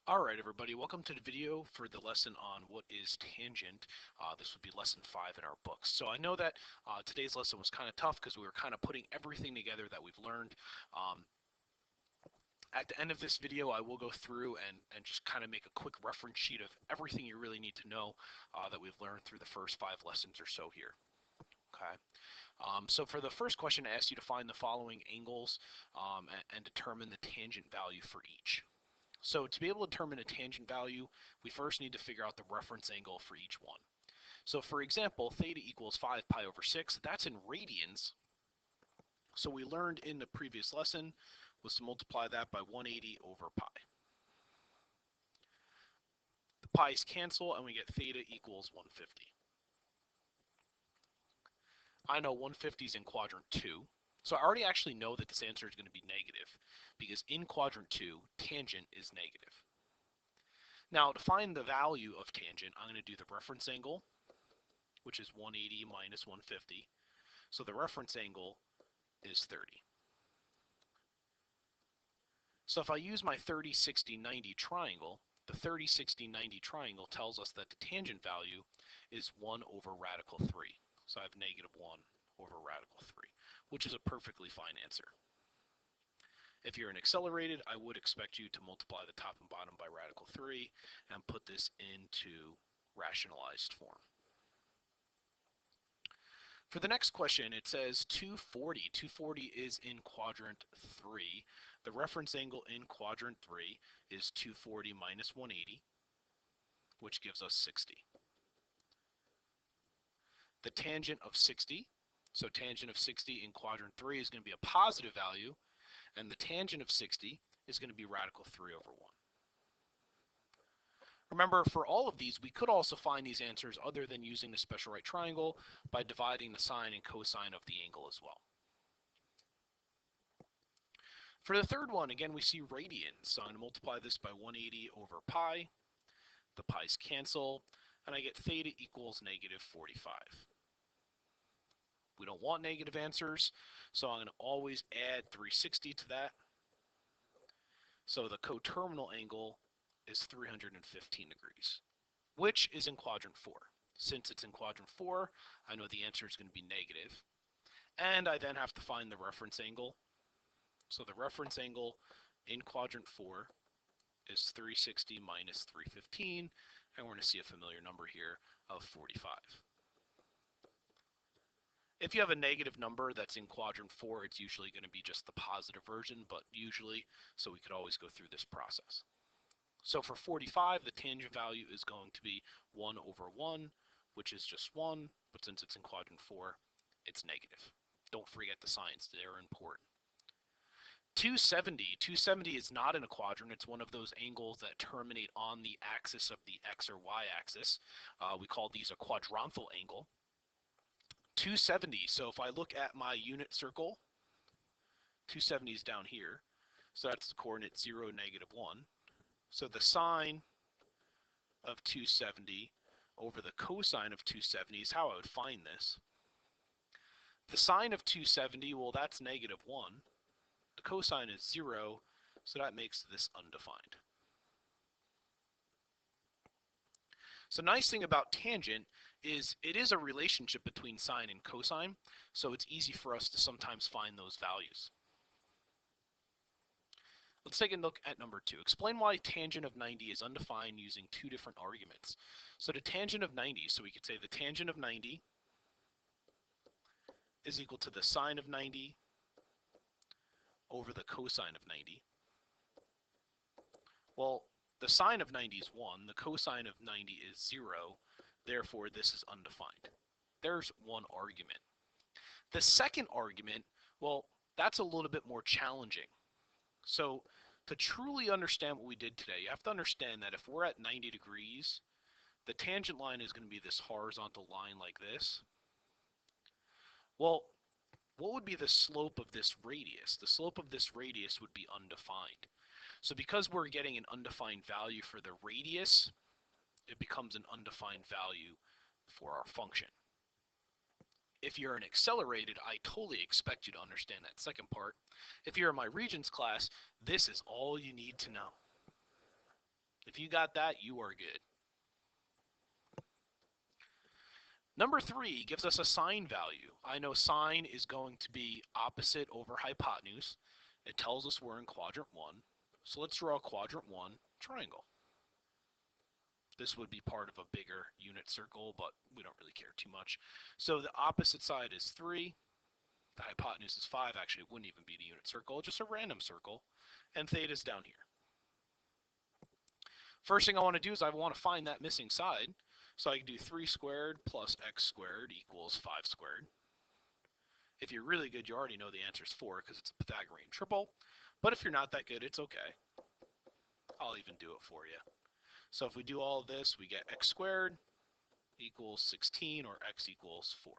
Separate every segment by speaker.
Speaker 1: Alright everybody, welcome to the video for the lesson on what is tangent. This would be lesson 5 in our books. So I know that today's lesson was kind of tough because we were kind of putting everything together that we've learned. At the end of this video I will go through and just kind of make a quick reference sheet of everything you really need to know that we've learned through the first 5 lessons or so here. Okay. So for the first question I asked you to find the following angles and determine the tangent value for each. So to be able to determine a tangent value, we first need to figure out the reference angle for each one. So for example, theta equals 5 pi over 6. That's in radians. So we learned in the previous lesson was to multiply that by 180 over pi. The pi's cancel and we get theta equals 150. I know 150 is in quadrant 2. So I already actually know that this answer is going to be negative because in quadrant 2, tangent is negative. Now to find the value of tangent, I'm going to do the reference angle, which is 180 minus 150. So the reference angle is 30. So if I use my 30, 60, 90 triangle, the 30, 60, 90 triangle tells us that the tangent value is 1 over radical 3. So I have negative 1 over radical 3, which is a perfectly fine answer. If you're an accelerated, I would expect you to multiply the top and bottom by radical 3 and put this into rationalized form. For the next question, it says 240. 240 is in quadrant 3. The reference angle in quadrant 3 is 240 minus 180, which gives us 60. The tangent of 60, so tangent of 60 in quadrant 3 is going to be a positive value, and the tangent of 60 is going to be radical 3 over 1. Remember, for all of these, we could also find these answers other than using the special right triangle by dividing the sine and cosine of the angle as well. For the third one, again, we see radians. So I'm going to multiply this by 180 over pi. The pi's cancel, and I get theta equals negative 45. We don't want negative answers, so I'm going to always add 360 to that. So the coterminal angle is 315 degrees, which is in quadrant 4. Since it's in quadrant 4, I know the answer is going to be negative. And I then have to find the reference angle. So the reference angle in quadrant 4 is 360 minus 315, and we're going to see a familiar number here of 45. If you have a negative number that's in quadrant 4, it's usually going to be just the positive version, but usually, so we could always go through this process. So for 45, the tangent value is going to be 1 over 1, which is just 1, but since it's in quadrant 4, it's negative. Don't forget the signs, they're important. 270. 270 is not in a quadrant. It's one of those angles that terminate on the axis of the x or y axis. We call these a quadrantal angle. 270, so if I look at my unit circle, 270 is down here. So that's the coordinate 0, negative 1. So the sine of 270 over the cosine of 270 is how I would find this. The sine of 270, well, that's negative 1. The cosine is 0, so that makes this undefined. So nice thing about tangent is it is a relationship between sine and cosine, so it's easy for us to sometimes find those values. Let's take a look at number 2. Explain why tangent of 90 is undefined using 2 different arguments. So the tangent of 90, so we could say the tangent of 90 is equal to the sine of 90 over the cosine of 90. Well, the sine of 90 is 1, the cosine of 90 is 0, therefore this is undefined. There's one argument. The second argument, well, that's a little bit more challenging. So to truly understand what we did today, you have to understand that if we're at 90 degrees, the tangent line is going to be this horizontal line like this. Well, what would be the slope of this radius? The slope of this radius would be undefined. So because we're getting an undefined value for the radius, it becomes an undefined value for our function. If you're an accelerated, I totally expect you to understand that second part. If you're in my Regents class, this is all you need to know. If you got that, you are good. Number 3 gives us a sine value. I know sine is going to be opposite over hypotenuse. It tells us we're in quadrant 1. So let's draw a quadrant 1 triangle. This would be part of a bigger unit circle, but we don't really care too much. So the opposite side is 3. The hypotenuse is 5. Actually, it wouldn't even be the unit circle, just a random circle. And theta is down here. First thing I want to do is I want to find that missing side. So I can do 3 squared plus x squared equals 5 squared. If you're really good, you already know the answer is 4 because it's a Pythagorean triple. But if you're not that good, it's okay. I'll even do it for you. So if we do all of this, we get x squared equals 16, or x equals 4.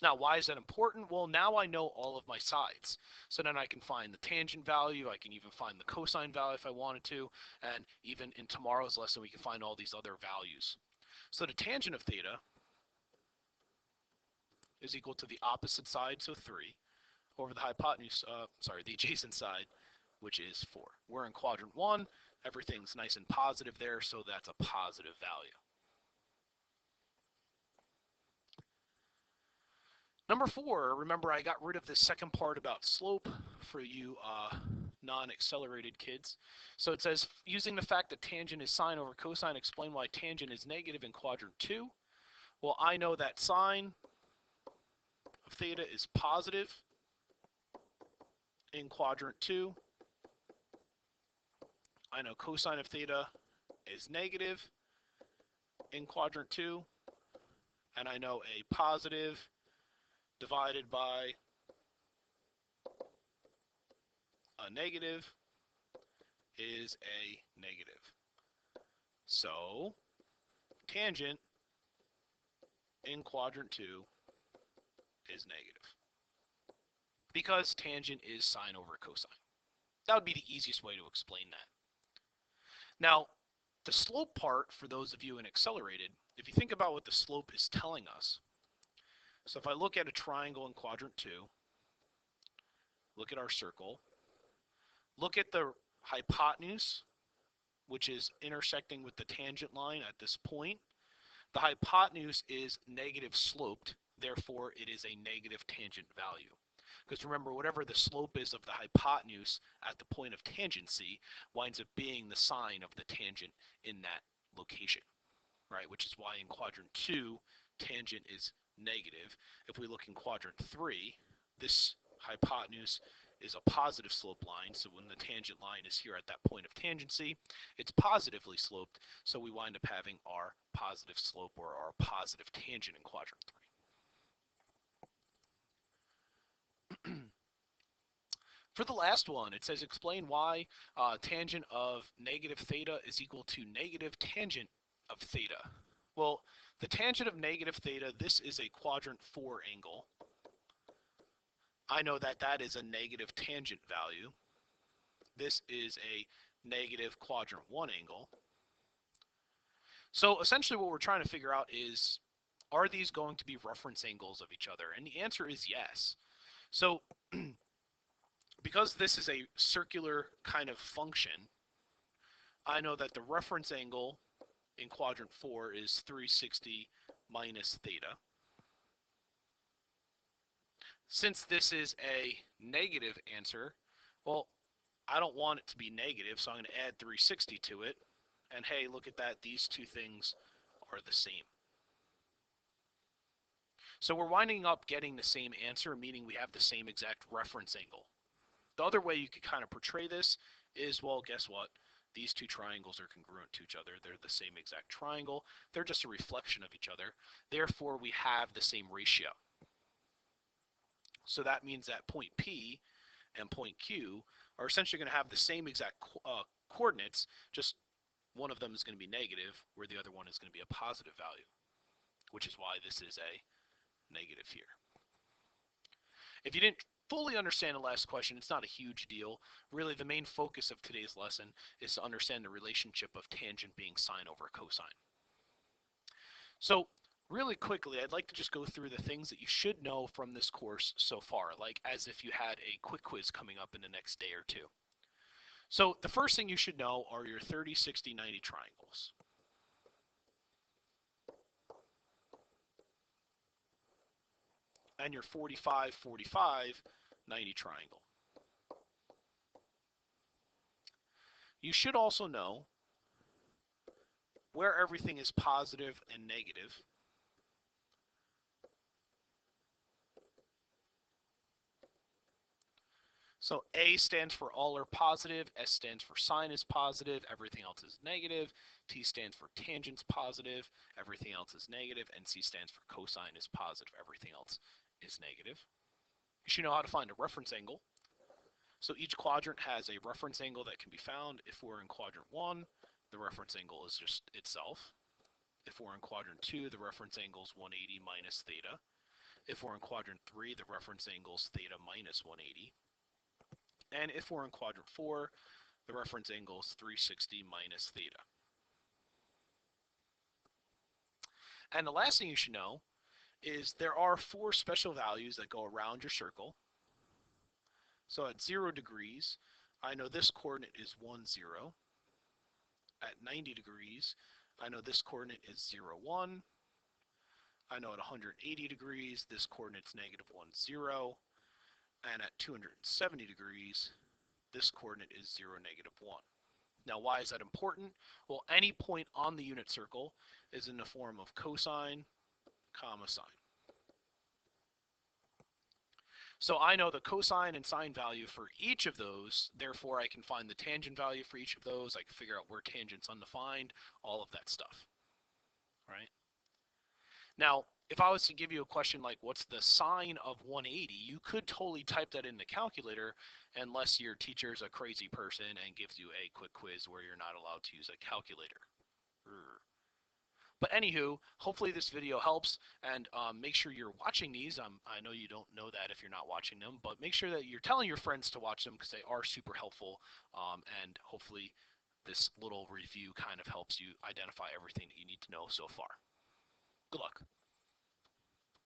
Speaker 1: Now, why is that important? Well, now I know all of my sides. So then I can find the tangent value. I can even find the cosine value if I wanted to. And even in tomorrow's lesson, we can find all these other values. So the tangent of theta is equal to the opposite side, so 3, over the hypotenuse, the adjacent side, which is 4. We're in quadrant 1. Everything's nice and positive there, so that's a positive value. Number 4, remember I got rid of the second part about slope for you non-accelerated kids. So it says, using the fact that tangent is sine over cosine, explain why tangent is negative in quadrant 2. Well, I know that sine of theta is positive in quadrant 2. I know cosine of theta is negative in quadrant 2. And I know a positive divided by a negative is a negative. So tangent in quadrant 2 is negative, because tangent is sine over cosine. That would be the easiest way to explain that. Now, the slope part, for those of you in accelerated, if you think about what the slope is telling us, so if I look at a triangle in quadrant 2, look at our circle, look at the hypotenuse, which is intersecting with the tangent line at this point. The hypotenuse is negative sloped, therefore it is a negative tangent value. Because remember, whatever the slope is of the hypotenuse at the point of tangency winds up being the sine of the tangent in that location, right? Which is why in quadrant 2, tangent is negative. If we look in quadrant 3, this hypotenuse is a positive slope line, so when the tangent line is here at that point of tangency, it's positively sloped, so we wind up having our positive slope or our positive tangent in quadrant 3. For the last one, it says explain why tangent of negative theta is equal to negative tangent of theta. Well, the tangent of negative theta, this is a quadrant 4 angle. I know that that is a negative tangent value. This is a negative quadrant 1 angle. So essentially what we're trying to figure out is, are these going to be reference angles of each other? And the answer is yes. So because this is a circular kind of function, I know that the reference angle in quadrant 4 is 360 minus theta. Since this is a negative answer, well, I don't want it to be negative, so I'm going to add 360 to it. And hey, look at that, these two things are the same. So we're winding up getting the same answer, meaning we have the same exact reference angle. The other way you could kind of portray this is, well, guess what? These two triangles are congruent to each other. They're the same exact triangle. They're just a reflection of each other. Therefore, we have the same ratio. So that means that point P and point Q are essentially going to have the same exact coordinates, just one of them is going to be negative, where the other one is going to be a positive value, which is why this is a negative here. If you didn't fully understand the last question, it's not a huge deal. Really, the main focus of today's lesson is to understand the relationship of tangent being sine over cosine. So really quickly, I'd like to just go through the things that you should know from this course so far, like as if you had a quick quiz coming up in the next day or two. So the first thing you should know are your 30, 60, 90 triangles. And your 45, 45, 90 triangle. You should also know where everything is positive and negative. So A stands for all are positive, S stands for sine is positive, everything else is negative, T stands for tangent's positive, everything else is negative, and C stands for cosine is positive, everything else is negative. You should know how to find a reference angle. So each quadrant has a reference angle that can be found. If we're in quadrant 1, the reference angle is just itself. If we're in quadrant 2, the reference angle is 180 minus theta. If we're in quadrant 3, the reference angle is theta minus 180. And if we're in quadrant 4, the reference angle is 360 minus theta. And the last thing you should know is there are 4 special values that go around your circle. So at 0 degrees, I know this coordinate is 1, 0. At 90 degrees, I know this coordinate is 0, 1. I know at 180 degrees, this coordinate's negative 1, 0. And at 270 degrees, this coordinate is 0, negative 1. Now, why is that important? Well, any point on the unit circle is in the form of cosine, comma, sine. So I know the cosine and sine value for each of those, therefore I can find the tangent value for each of those, I can figure out where tangent's undefined, all of that stuff, right? Now, if I was to give you a question like, what's the sine of 180, you could totally type that in the calculator, unless your teacher's a crazy person and gives you a quick quiz where you're not allowed to use a calculator. But anywho, hopefully this video helps, and make sure you're watching these. I know you don't know that if you're not watching them, but make sure that you're telling your friends to watch them because they are super helpful, and hopefully this little review kind of helps you identify everything that you need to know so far. Good luck.